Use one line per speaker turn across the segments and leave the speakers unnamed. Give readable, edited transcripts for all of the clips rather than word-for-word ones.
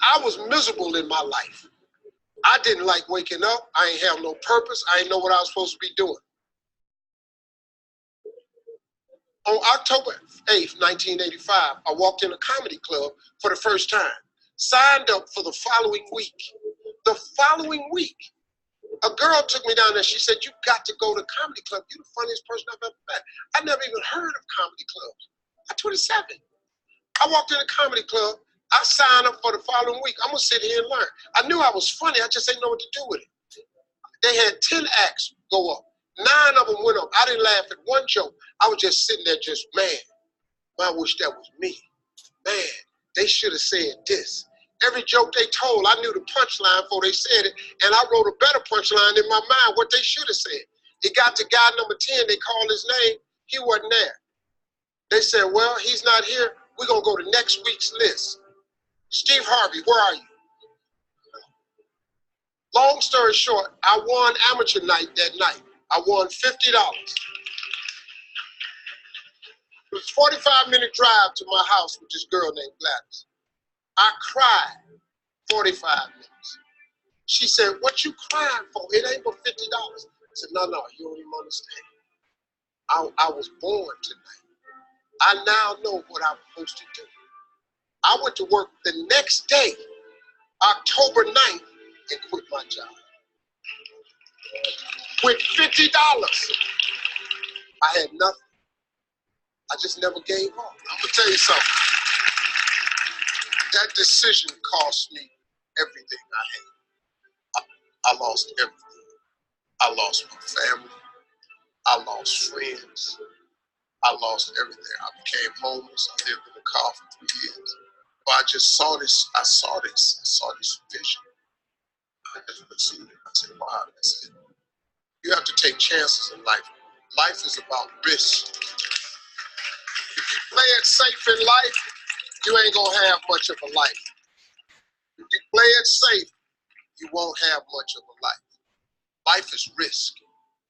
I was miserable in my life. I didn't like waking up. I ain't have no purpose. I didn't know what I was supposed to be doing. On October 8th, 1985, I walked in a comedy club for the first time, signed up for the following week. The following week, a girl took me down there. She said, "You got to go to comedy club. You're the funniest person I've ever met." I never even heard of comedy clubs. I'm 27. I walked in a comedy club. I signed up for the following week. I'm going to sit here and learn. I knew I was funny. I just didn't know what to do with it. They had 10 acts go up. 9 of them went up. I didn't laugh at one joke. I was just sitting there just, man, I wish that was me. Man, they should have said this. Every joke they told, I knew the punchline before they said it, and I wrote a better punchline in my mind, what they should have said. It got to guy number 10, they called his name, he wasn't there. They said, well, he's not here, we're gonna go to next week's list. Steve Harvey, where are you? Long story short, I won amateur night that night. I won $50. It was a 45-minute drive to my house with this girl named Gladys. I cried 45 minutes. She said, what you crying for? It ain't but $50. I said, no, you don't even understand. I was born tonight. I now know what I'm supposed to do. I went to work the next day, October 9th, and quit my job. With $50. I had nothing. I just never gave up. I'm gonna tell you something. That decision cost me everything I had. I lost everything. I lost my family. I lost friends. I lost everything. I became homeless. I lived in a car for 3 years. But I just saw this. I saw this vision. I just pursued it. I said, wow, that's it. You have to take chances in life. Life is about risk. If you play it safe in life, you ain't gonna have much of a life. If you play it safe, you won't have much of a life. Life is risk.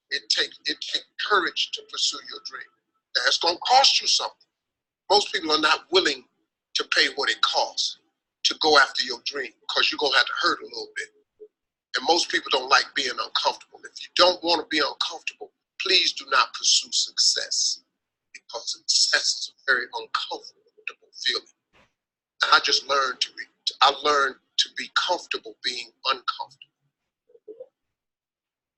It takes courage to pursue your dream. That's gonna cost you something. Most people are not willing to pay what it costs to go after your dream because you're gonna have to hurt a little bit. And most people don't like being uncomfortable. If you don't want to be uncomfortable, please do not pursue success because success is a very uncomfortable feeling. And I just learned to be comfortable being uncomfortable.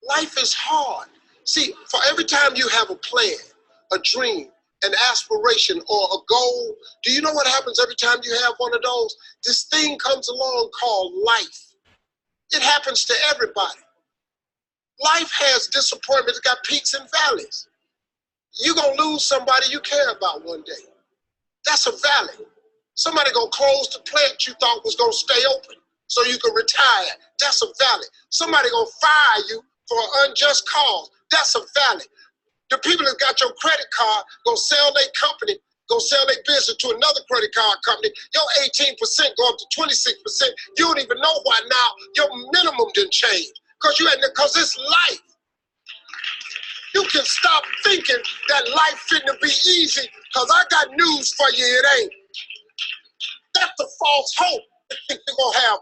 Life is hard. See, for every time you have a plan, a dream, an aspiration, or a goal, do you know what happens every time you have one of those? This thing comes along called life. It happens to everybody. Life has disappointment. It's got peaks and valleys. You're going to lose somebody you care about one day. That's a valley. Somebody going to close the plant you thought was going to stay open so you can retire. That's a valley. Somebody going to fire you for an unjust cause. That's a valley. The people that got your credit card going to sell their company, going to sell their business to another credit card company. Your 18% go up to 26%. You don't even know why now your minimum didn't change. Because it's life. You can stop thinking that life finna be easy, because I got news for you, it ain't. That's the false hope. You think you're gonna have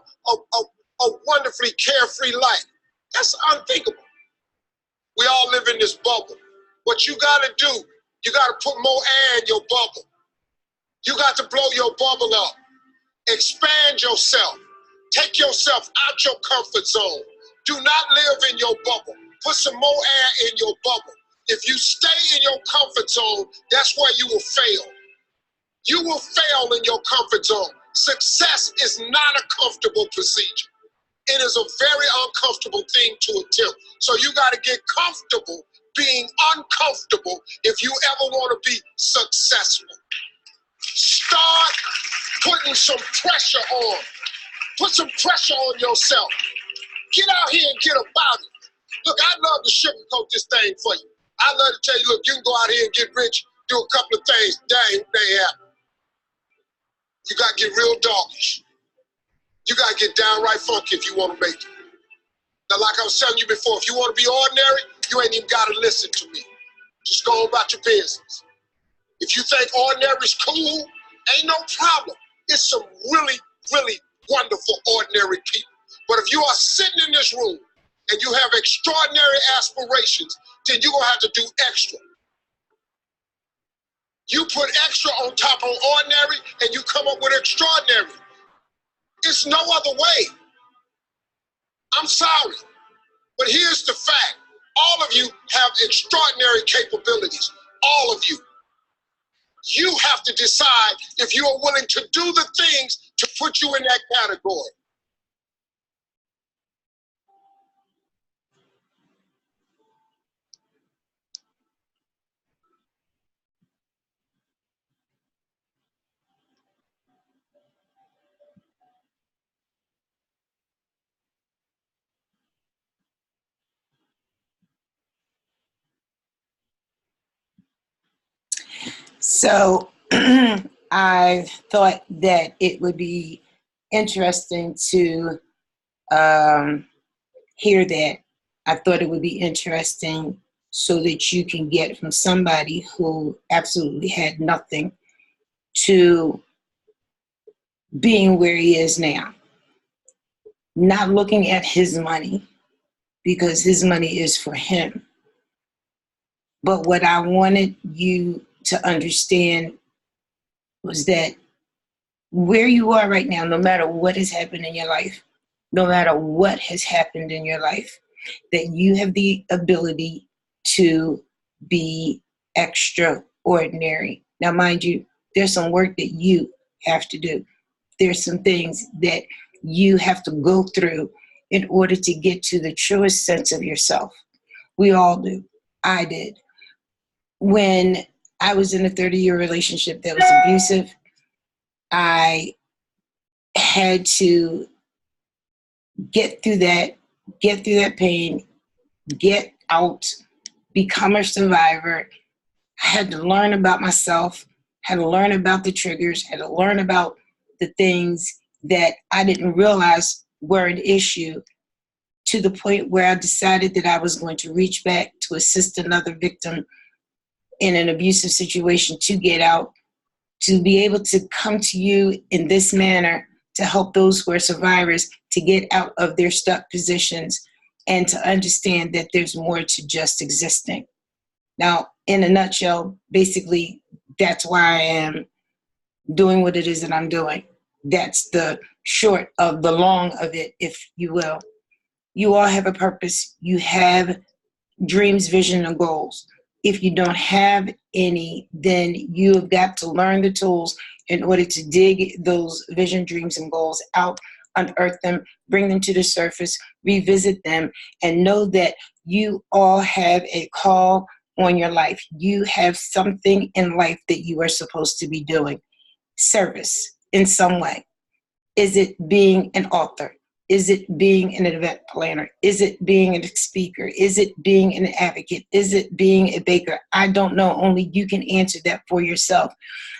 a wonderfully carefree life. That's unthinkable. We all live in this bubble. What you gotta do, you gotta put more air in your bubble. You got to blow your bubble up. Expand yourself. Take yourself out your comfort zone. Do not live in your bubble. Put some more air in your bubble. If you stay in your comfort zone, that's where you will fail. You will fail in your comfort zone. Success is not a comfortable procedure. It is a very uncomfortable thing to attempt. So you got to get comfortable being uncomfortable if you ever want to be successful. Start putting some pressure on. Put some pressure on yourself. Get out here and get about it. Look, I love to sugarcoat this thing for you. I love to tell you, look, you can go out here and get rich, do a couple of things, they happen. You got to get real doggish. You got to get downright funky if you want to make it. Now, like I was telling you before, if you want to be ordinary, you ain't even got to listen to me. Just go on about your business. If you think ordinary is cool, ain't no problem. It's some really, really wonderful, ordinary people. But if you are sitting in this room and you have extraordinary aspirations, then you're going to have to do extra. You put extra on top of ordinary and you come up with extraordinary. It's no other way. I'm sorry, but here's the fact. All of you have extraordinary capabilities. All of you. You have to decide if you are willing to do the things to put you in that category.
So I thought that it would be interesting to hear that. I thought it would be interesting so that you can get from somebody who absolutely had nothing to being where he is now. Not looking at his money, because his money is for him. But what I wanted you to understand was that where you are right now, no matter what has happened in your life, no matter what has happened in your life, that you have the ability to be extraordinary. Now, mind you, there's some work that you have to do. There's some things that you have to go through in order to get to the truest sense of yourself. We all do. I did. When I was in a 30-year relationship that was abusive, I had to get through that pain, get out, become a survivor. I had to learn about myself, had to learn about the triggers, had to learn about the things that I didn't realize were an issue, to the point where I decided that I was going to reach back to assist another victim in an abusive situation to get out, to be able to come to you in this manner to help those who are survivors to get out of their stuck positions and to understand that there's more to just existing. Now, in a nutshell, basically, that's why I am doing what it is that I'm doing. That's the short of the long of it, if you will. You all have a purpose. You have dreams, vision, and goals. If you don't have any, then you have got to learn the tools in order to dig those vision, dreams, and goals out, unearth them, bring them to the surface, revisit them, and know that you all have a call on your life. You have something in life that you are supposed to be doing. Service in some way. Is it being an author? Is it being an event planner? Is it being a speaker? Is it being an advocate? Is it being a baker? I don't know. Only you can answer that for yourself.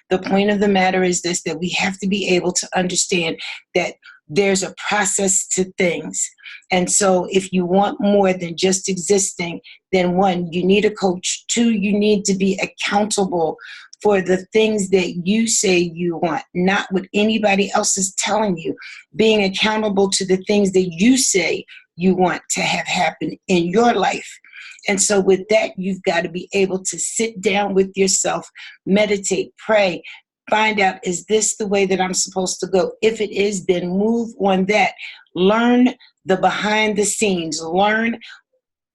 The point of the matter is this, that we have to be able to understand that there's a process to things. And so if you want more than just existing, then one, you need a coach. Two, you need to be accountable for the things that you say you want, not what anybody else is telling you. Being accountable to the things that you say you want to have happen in your life. And so with that, you've got to be able to sit down with yourself, meditate, pray, find out, is this the way that I'm supposed to go? If it is, then move on that. Learn the behind the scenes, learn,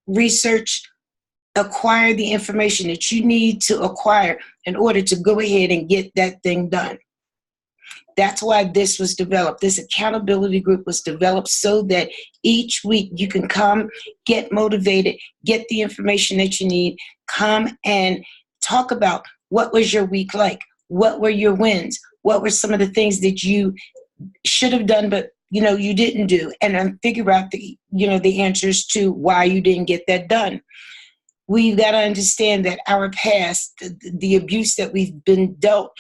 research, acquire the information that you need to acquire in order to go ahead and get that thing done. That's why this was developed. This accountability group was developed so that each week you can come, get motivated, get the information that you need, come and talk about what was your week like, what were your wins, what were some of the things that you should have done but you didn't do, and then figure out the answers to why you didn't get that done. We've got to understand that our past, the abuse that we've been dealt,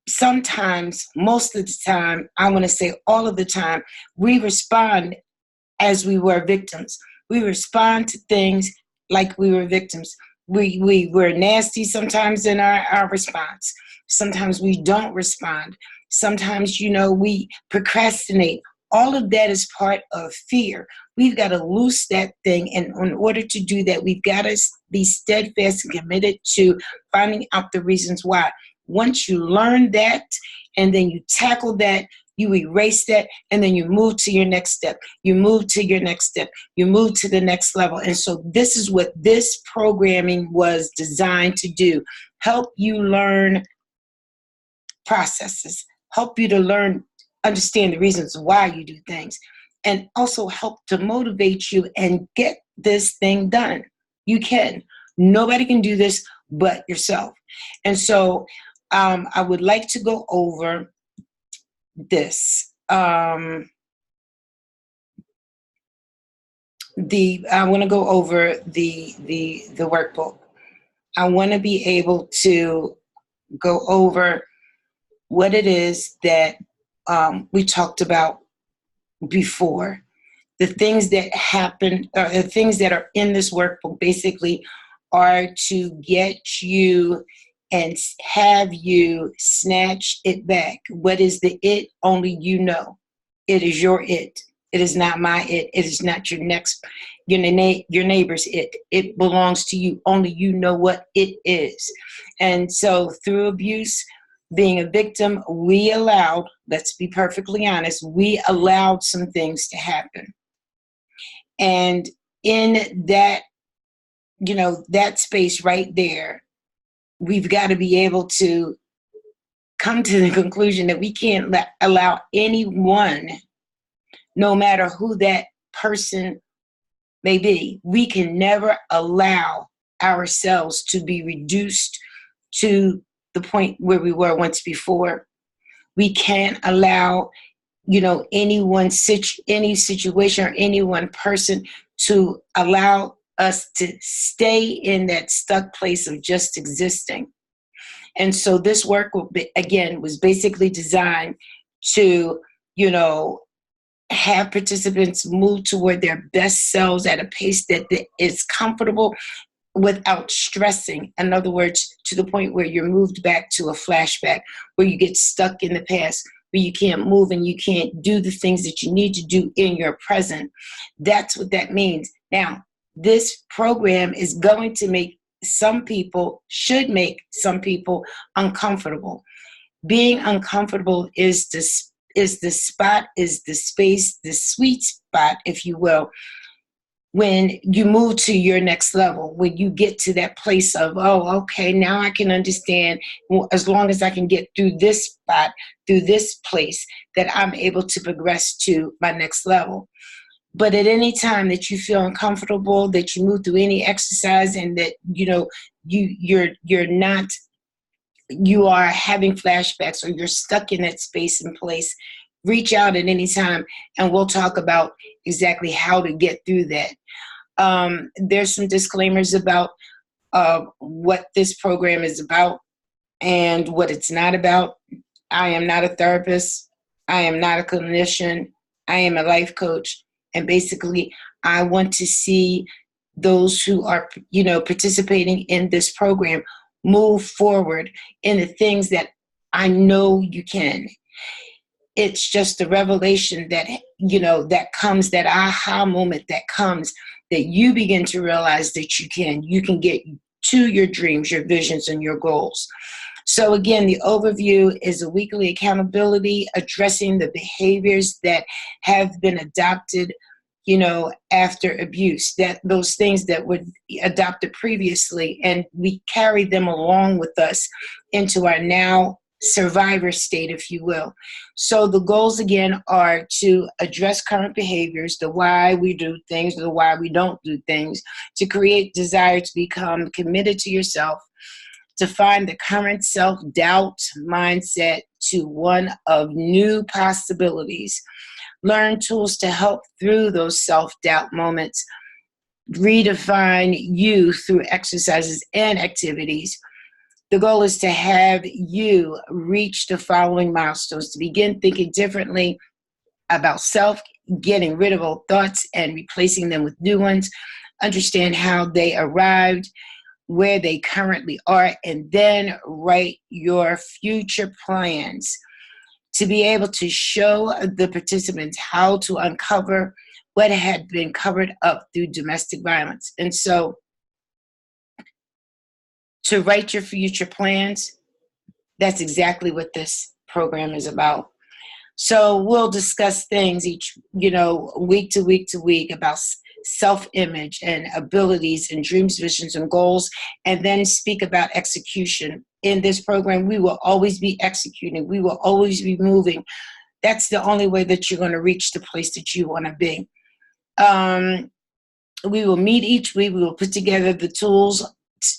sometimes, most of the time, I want to say all of the time, we respond as we were victims. We respond to things like we were victims. We were nasty sometimes in our response. Sometimes we don't respond. Sometimes, we procrastinate. All of that is part of fear. We've got to loose that thing. And in order to do that, we've got to be steadfast and committed to finding out the reasons why. Once you learn that and then you tackle that, you erase that, and then you move to your next step. You move to your next step. You move to the next level. And so this is what this programming was designed to do. Help you learn processes. Help you to understand the reasons why you do things. And also help to motivate you and get this thing done. You can. Nobody can do this but yourself. And so I would like to go over this. I want to go over the workbook. I want to be able to go over what it is that we talked about before. The things that happen, or the things that are in this workbook basically are to get you and have you snatch it back. What is the it? Only you know. It is your it. It is not my it. It is not your neighbor's it. It belongs to you. Only you know what it is. And so through abuse, being a victim, we allowed, let's be perfectly honest, we allowed some things to happen. And in that, that space right there, we've got to be able to come to the conclusion that we can't allow anyone, no matter who that person may be, we can never allow ourselves to be reduced to the point where we were once before. We can't allow, any situation or any one person to allow us to stay in that stuck place of just existing. And so this work, again, was basically designed to, have participants move toward their best selves at a pace that is comfortable without stressing. In other words, to the point where you're moved back to a flashback, where you get stuck in the past, where you can't move and you can't do the things that you need to do in your present. That's what that means. Now, this program is going to should make some people uncomfortable. Being uncomfortable is the space, the sweet spot, if you will, when you move to your next level, when you get to that place of, oh, okay, now I can understand, as long as I can get through this spot, through this place, that I'm able to progress to my next level. But at any time that you feel uncomfortable, that you move through any exercise and that, you are having flashbacks or you're stuck in that space and place, reach out at any time and we'll talk about exactly how to get through that. There's some disclaimers about what this program is about and what it's not about. I am not a therapist. I am not a clinician. I am a life coach. And basically, I want to see those who are, participating in this program move forward in the things that I know you can. It's just the revelation that, that comes, that aha moment that comes, that you begin to realize that you can get to your dreams, your visions, and your goals. So again, the overview is a weekly accountability addressing the behaviors that have been adopted, after abuse, that those things that were adopted previously, and we carry them along with us into our now survivor state, if you will. So the goals again are to address current behaviors, the why we do things, the why we don't do things, to create desire to become committed to yourself, to find the current self-doubt mindset to one of new possibilities, learn tools to help through those self-doubt moments, redefine you through exercises and activities. The goal is to have you reach the following milestones: to begin thinking differently about self, getting rid of old thoughts and replacing them with new ones, understand how they arrived, where they currently are, and then write your future plans to be able to show the participants how to uncover what had been covered up through domestic violence. And so to write your future plans, that's exactly what this program is about. So we'll discuss things each, week to week to week about self-image and abilities and dreams, visions, and goals, and then speak about execution. In this program, we will always be executing. We will always be moving. That's the only way that you're going to reach the place that you want to be. We will meet each week. We will put together the tools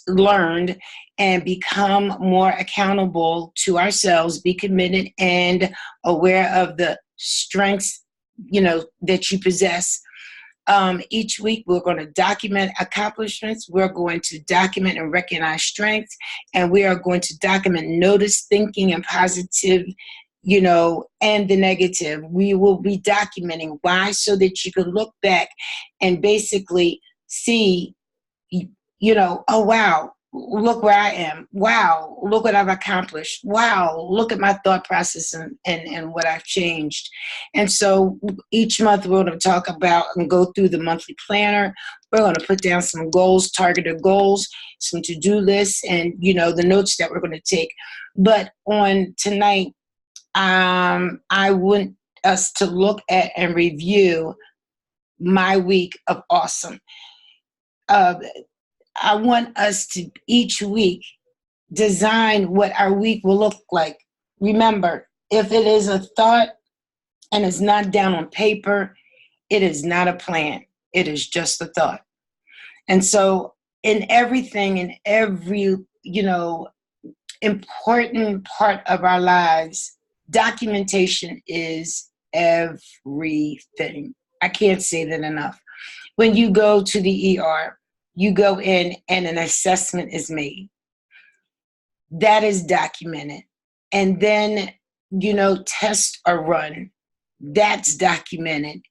learned and become more accountable to ourselves, be committed and aware of the strengths, that you possess. Each week, we're going to document accomplishments. We're going to document and recognize strengths, and we are going to document notice thinking and positive, and the negative. We will be documenting why, so that you can look back and basically see, oh, wow, look where I am. Wow, look what I've accomplished. Wow, look at my thought process and what I've changed. And so each month we're going to talk about and go through the monthly planner. We're going to put down some goals, targeted goals, some to-do lists, and, the notes that we're going to take. But on tonight, I want us to look at and review my week of awesome. I want us to each week design what our week will look like. Remember, if it is a thought and it's not down on paper, it is not a plan. It is just a thought. And so in everything, in every, important part of our lives, documentation is everything. I can't say that enough. When you go to the ER, you go in and an assessment is made. That is documented. And then, tests are run. That's documented.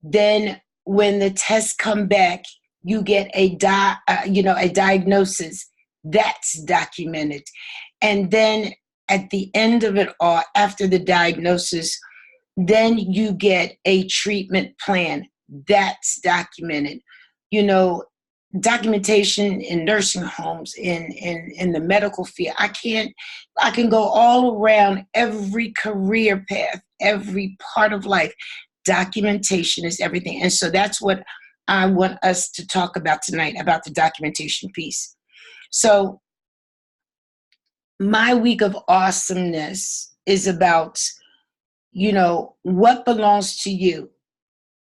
Then when the tests come back, you get a diagnosis. That's documented. And then at the end of it all, after the diagnosis, then you get a treatment plan. That's documented. Documentation in nursing homes, in the medical field. I can go all around every career path, every part of life. Documentation is everything. And so that's what I want us to talk about tonight, about the documentation piece. So my week of awesomeness is about, what belongs to you.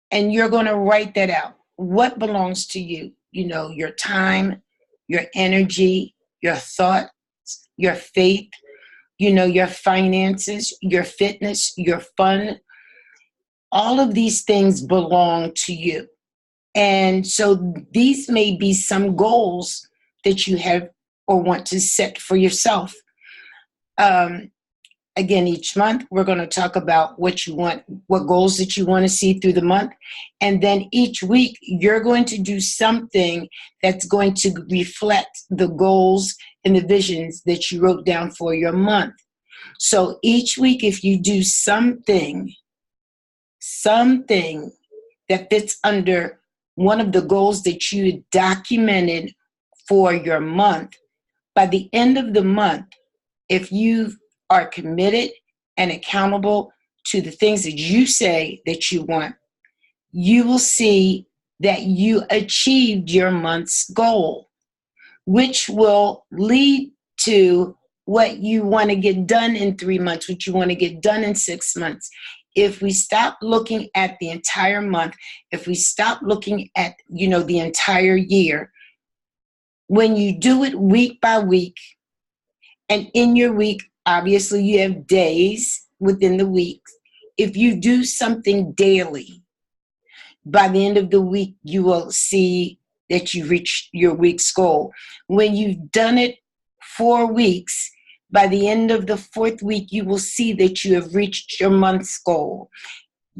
And you're going to write that out. What belongs to you? Your time, your energy, your thoughts, your faith, your finances, your fitness, your fun. All of these things belong to you. And so these may be some goals that you have or want to set for yourself. Again, each month, we're going to talk about what you want, what goals that you want to see through the month. And then each week, you're going to do something that's going to reflect the goals and the visions that you wrote down for your month. So each week, if you do something that fits under one of the goals that you documented for your month, by the end of the month, if you are committed and accountable to the things that you say that you want, you will see that you achieved your month's goal, which will lead to what you want to get done in 3 months, what you want to get done in 6 months. If we stop looking at the entire month, if we stop looking at, the entire year, when you do it week by week, and in your week, obviously, you have days within the week. If you do something daily, by the end of the week, you will see that you reached your week's goal. When you've done it 4 weeks, by the end of the 4th week, you will see that you have reached your month's goal.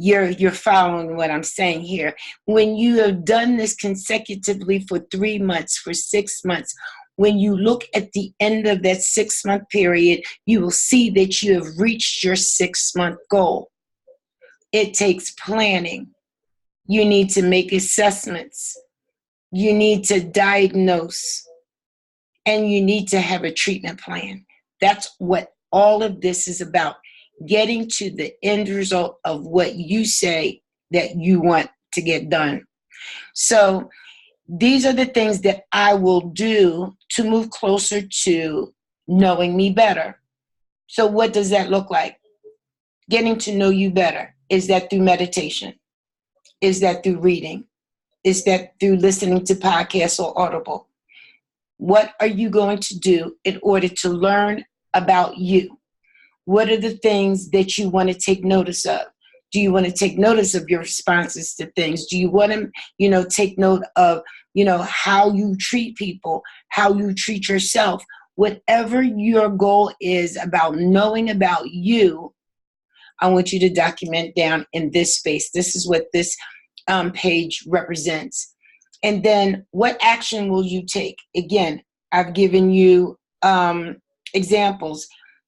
you're following what I'm saying here. When you have done this consecutively for 3 months, for 6 months, when you look at the end of that 6-month period, you will see that you have reached your 6-month goal. It takes planning. You need to make assessments. You need to diagnose. And you need to have a treatment plan. That's what all of this is about. Getting to the end result of what you say that you want to get done. So these are the things that I will do to move closer to knowing me better. So what does that look like? Getting to know you better. Is that through meditation? Is that through reading? Is that through listening to podcasts or Audible? What are you going to do in order to learn about you? What are the things that you want to take notice of? Do you want to take notice of your responses to things? Do you want to, take note of, how you treat people, how you treat yourself? Whatever your goal is about knowing about you, I want you to document down in this space. This is what this page represents. And then what action will you take? Again, I've given you examples.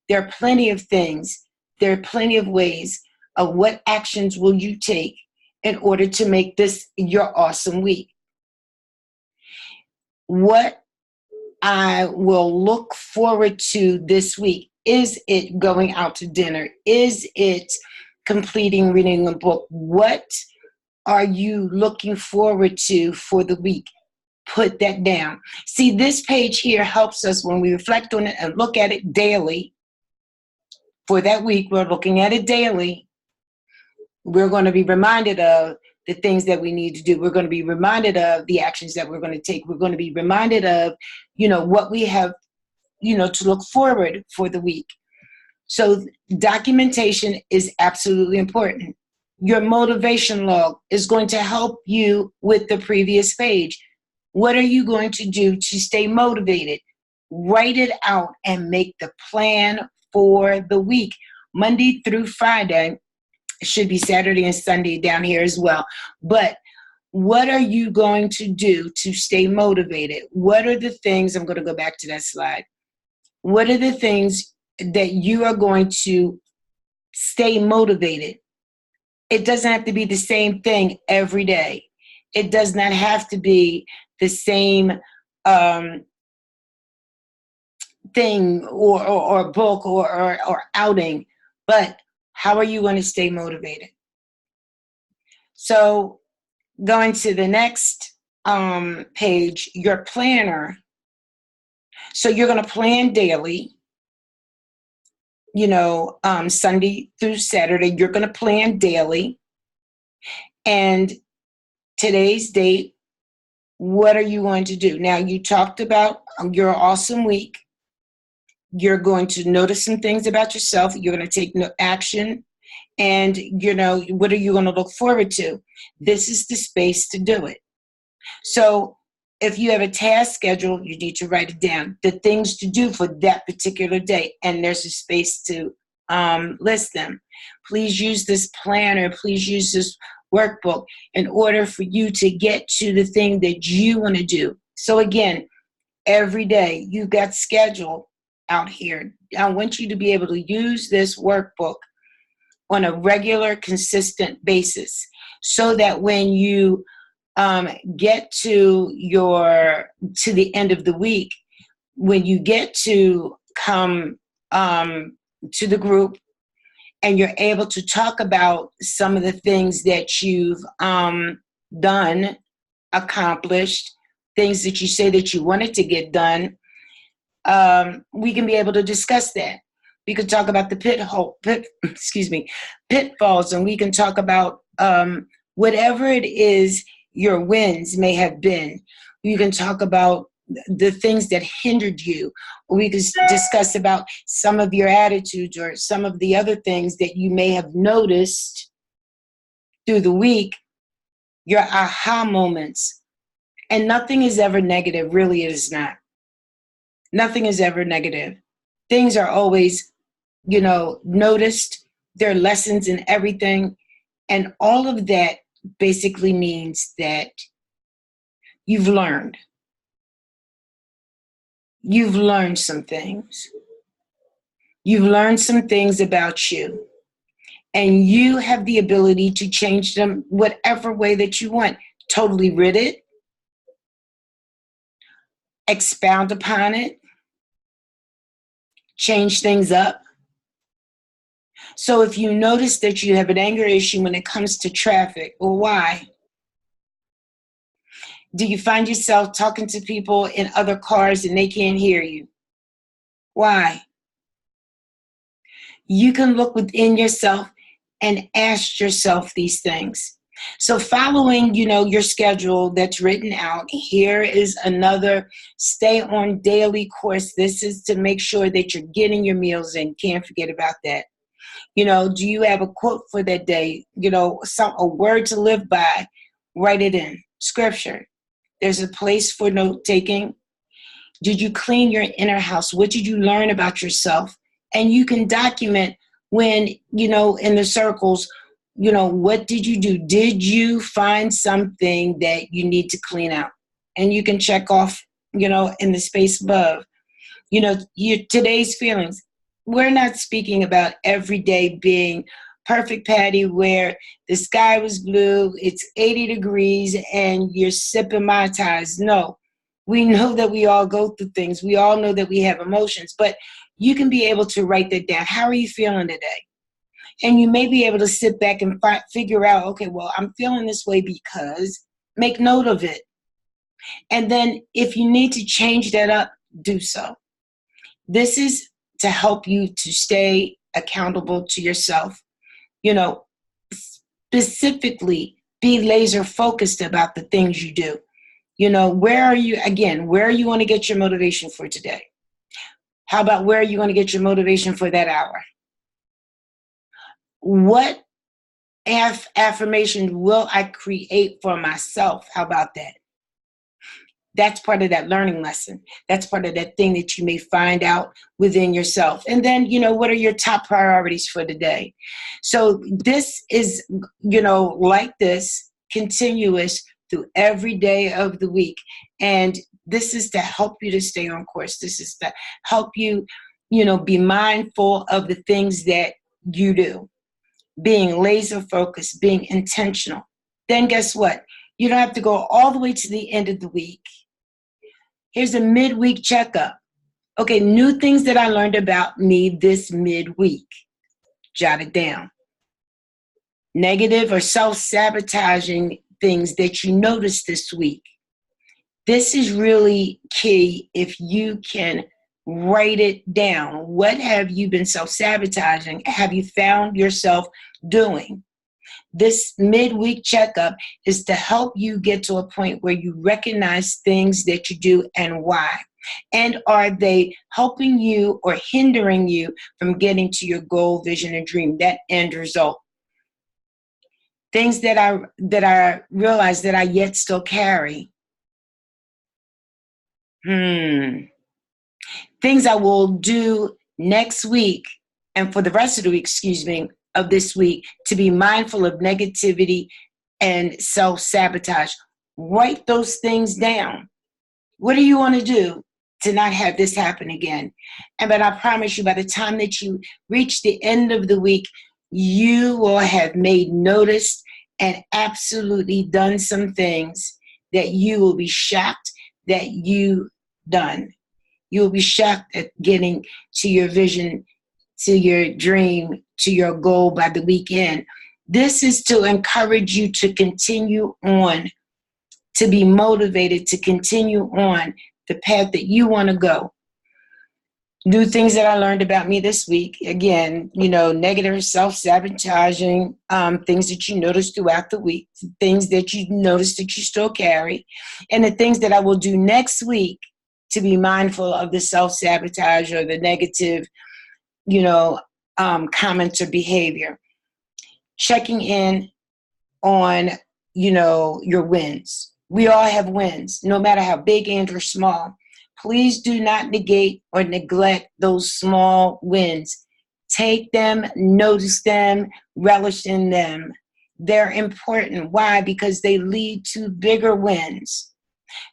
There are plenty of things. There are plenty of ways of what actions will you take in order to make this your awesome week. What I will look forward to this week. Is it going out to dinner? Is it completing reading a book? What are you looking forward to for the week? Put that down. See, this page here helps us when we reflect on it and look at it daily. For that week, we're looking at it daily. We're going to be reminded of the things that we need to do. We're going to be reminded of the actions that we're going to take. We're going to be reminded of, what we have, to look forward for the week. So documentation is absolutely important. Your motivation log is going to help you with the previous page. What are you going to do to stay motivated? Write it out and make the plan for the week. Monday through Friday. It should be Saturday and Sunday down here as well. But what are you going to do to stay motivated? What are the things, I'm going to go back to that slide. What are the things that you are going to stay motivated? It doesn't have to be the same thing every day. It does not have to be the same thing or book or outing, but how are you going to stay motivated? So going to the next page, your planner. So you're going to plan daily, Sunday through Saturday, you're going to plan daily. And today's date, what are you going to do? Now, you talked about your awesome week. You're going to notice some things about yourself. You're going to take no action. And, what are you going to look forward to? This is the space to do it. So if you have a task schedule, you need to write it down. The things to do for that particular day. And there's a space to list them. Please use this planner. Please use this workbook in order for you to get to the thing that you want to do. So again, every day you've got schedule out here. I want you to be able to use this workbook on a regular, consistent basis so that when you get to the end of the week, when you get to come to the group and you're able to talk about some of the things that you've done, accomplished, things that you say that you wanted to get done, we can be able to discuss that. We can talk about the pitfalls, and we can talk about whatever it is your wins may have been. You can talk about the things that hindered you. We can discuss about some of your attitudes or some of the other things that you may have noticed through the week, your aha moments. And nothing is ever negative. Really, it is not. Nothing is ever negative. Things are always, noticed. There are lessons in everything. And all of that basically means that you've learned. You've learned some things. You've learned some things about you. And you have the ability to change them whatever way that you want. Totally rid it, expound upon it, change things up. So if you notice that you have an anger issue when it comes to traffic, well, why? Do you find yourself talking to people in other cars and they can't hear you? Why? You can look within yourself and ask yourself these things. So following, your schedule that's written out, here is another stay on daily course. This is to make sure that you're getting your meals in. Can't forget about that. Do you have a quote for that day? A word to live by, write it in. Scripture. There's a place for note taking. Did you clean your inner house? What did you learn about yourself? And you can document when, in the circles, what did you do? Did you find something that you need to clean out? And you can check off, in the space above. Today's feelings. We're not speaking about every day being perfect, Patty, where the sky was blue, it's 80 degrees, and you're sipping Mai Tais. No, we know that we all go through things. We all know that we have emotions, but you can be able to write that down. How are you feeling today? And you may be able to sit back and figure out, okay, well, I'm feeling this way because, make note of it. And then if you need to change that up, do so. This is to help you to stay accountable to yourself. Specifically be laser focused about the things you do. Where are you going to get your motivation for today? How about where are you going to get your motivation for that hour? What affirmation will I create for myself? How about that? That's part of that learning lesson. That's part of that thing that you may find out within yourself. And then, what are your top priorities for the day? So this is, like this, continuous through every day of the week. And this is to help you to stay on course. This is to help you, be mindful of the things that you do. Being laser focused, being intentional. Then guess what? You don't have to go all the way to the end of the week. Here's a midweek checkup. Okay, new things that I learned about me this midweek. Jot it down. Negative or self-sabotaging things that you noticed this week. This is really key if you can write it down. What have you been self-sabotaging? Have you found yourself doing? This midweek checkup is to help you get to a point where you recognize things that you do and why. And are they helping you or hindering you from getting to your goal, vision, and dream, that end result? Things that I realize that I yet still carry. Things I will do next week and for the rest of the week, of this week, to be mindful of negativity and self-sabotage. Write those things down. What do you want to do to not have this happen again? But I promise you, by the time that you reach the end of the week, you will have made notice and absolutely done some things that you will be shocked that you done. You'll be shocked at getting to your vision, to your dream, to your goal by the weekend. This is to encourage you to continue on, to be motivated to continue on the path that you want to go. New things that I learned about me this week. Again, negative self-sabotaging, things that you notice throughout the week, things that you notice that you still carry, and the things that I will do next week to be mindful of the self-sabotage or the negative, comments or behavior. Checking in on, your wins. We all have wins, no matter how big and or small. Please do not negate or neglect those small wins. Take them, notice them, relish in them. They're important. Why? Because they lead to bigger wins.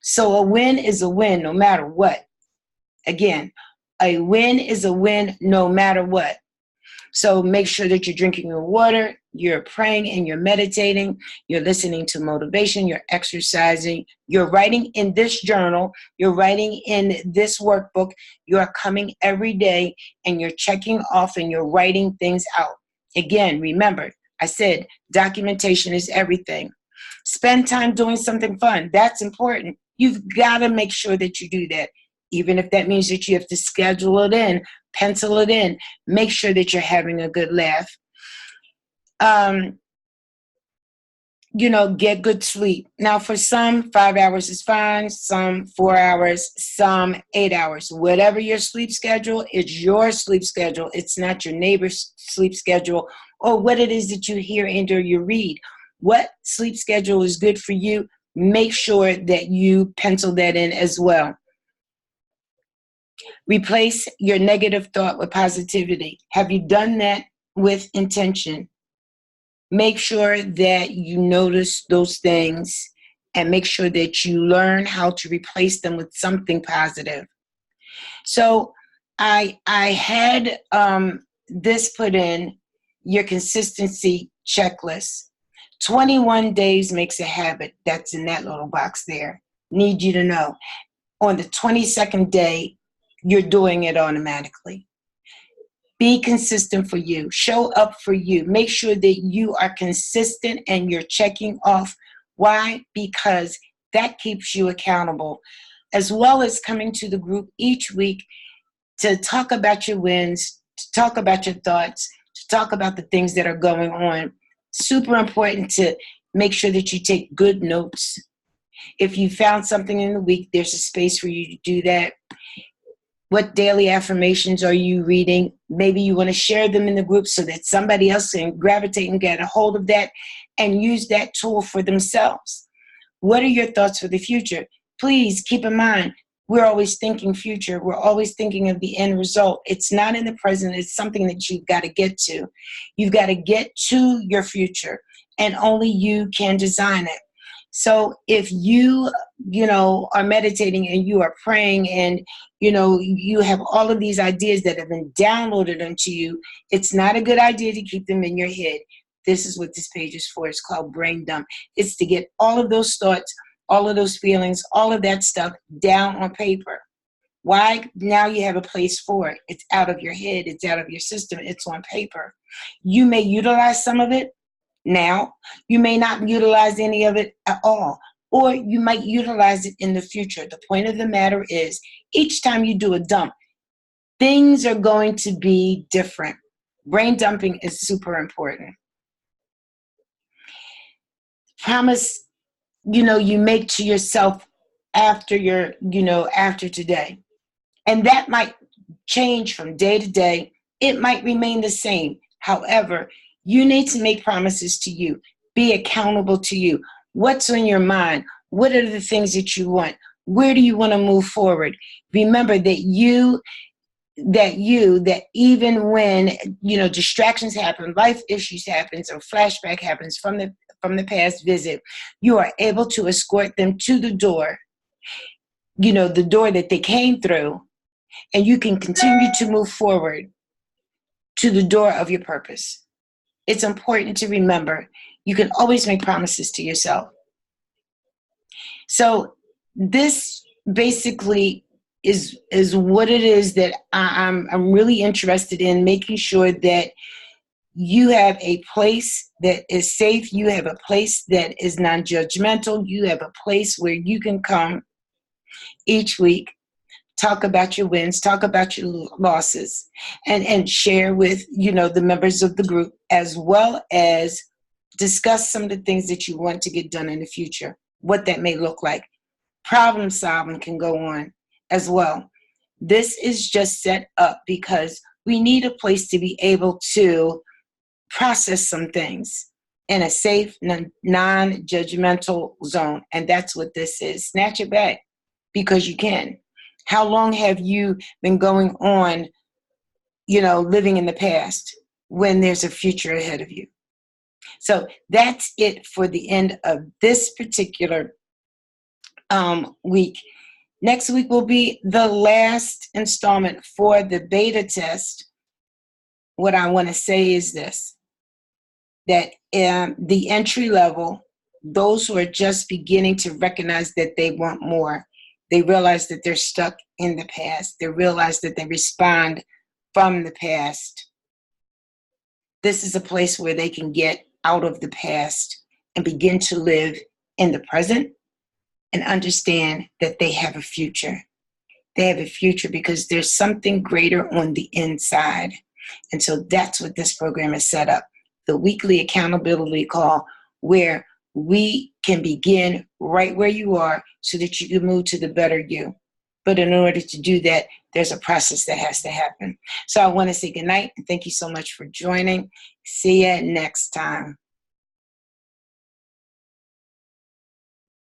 So a win is a win no matter what. Again, a win is a win no matter what. So make sure that you're drinking your water, you're praying and you're meditating, you're listening to motivation, you're exercising, you're writing in this journal, you're writing in this workbook, you're coming every day and you're checking off and you're writing things out. Again, remember, I said documentation is everything. Spend time doing something fun. That's important. You've got to make sure that you do that. Even if that means that you have to schedule it in, pencil it in, make sure that you're having a good laugh. Get good sleep. Now, for some, 5 hours is fine, some 4 hours, some 8 hours. Whatever your sleep schedule, it's your sleep schedule. It's not your neighbor's sleep schedule or what it is that you hear and or you read. What sleep schedule is good for you, make sure that you pencil that in as well. Replace your negative thought with positivity. Have you done that with intention? Make sure that you notice those things and make sure that you learn how to replace them with something positive. So I had this put in, your consistency checklist. 21 days makes a habit. That's in that little box there. Need you to know. On the 22nd day, you're doing it automatically. Be consistent for you. Show up for you. Make sure that you are consistent and you're checking off. Why? Because that keeps you accountable, as well as coming to the group each week to talk about your wins, to talk about your thoughts, to talk about the things that are going on. Super important to make sure that you take good notes. If you found something in the week, there's a space for you to do that. What daily affirmations are you reading? Maybe you want to share them in the group so that somebody else can gravitate and get a hold of that and use that tool for themselves. What are your thoughts for the future? Please keep in mind, we're always thinking future. We're always thinking of the end result. It's not in the present. It's something that you've got to get to. You've got to get to your future, and only you can design it. So if you are meditating and you are praying and, you have all of these ideas that have been downloaded into you, it's not a good idea to keep them in your head. This is what this page is for. It's called brain dump. It's to get all of those thoughts, all of those feelings, all of that stuff down on paper. Why? Now you have a place for it. It's out of your head. It's out of your system. It's on paper. You may utilize some of it now. You may not utilize any of it at all, or you might utilize it in the future. The point of the matter is, each time you do a dump, things are going to be different. Brain dumping is super important. Promise, you make to yourself after after today. And that might change from day to day. It might remain the same. However, you need to make promises to you. Be accountable to you. What's on your mind? What are the things that you want? Where do you want to move forward? Remember that even when, distractions happen, life issues happens, or flashback happens from the past visit, you are able to escort them to the door, the door that they came through, and you can continue to move forward to the door of your purpose. It's important to remember you can always make promises to yourself. So this basically is what it is that I'm really interested in, making sure that you have a place that is safe. You have a place that is non-judgmental. You have a place where you can come each week, talk about your wins, talk about your losses, and share with, the members of the group, as well as discuss some of the things that you want to get done in the future, what that may look like. Problem solving can go on as well. This is just set up because we need a place to be able to process some things in a safe, non-judgmental zone. And that's what this is. Snatch it back because you can. How long have you been going on, living in the past when there's a future ahead of you? So that's it for the end of this particular week. Next week will be the last installment for the beta test. What I want to say is this, that the entry level, those who are just beginning to recognize that they want more, they realize that they're stuck in the past. They realize that they respond from the past. This is a place where they can get out of the past and begin to live in the present and understand that they have a future. They have a future because there's something greater on the inside. And so that's what this program is set up. The weekly accountability call, where we can begin right where you are so that you can move to the better you. But in order to do that, there's a process that has to happen. So I want to say good night and thank you so much for joining. See you next time.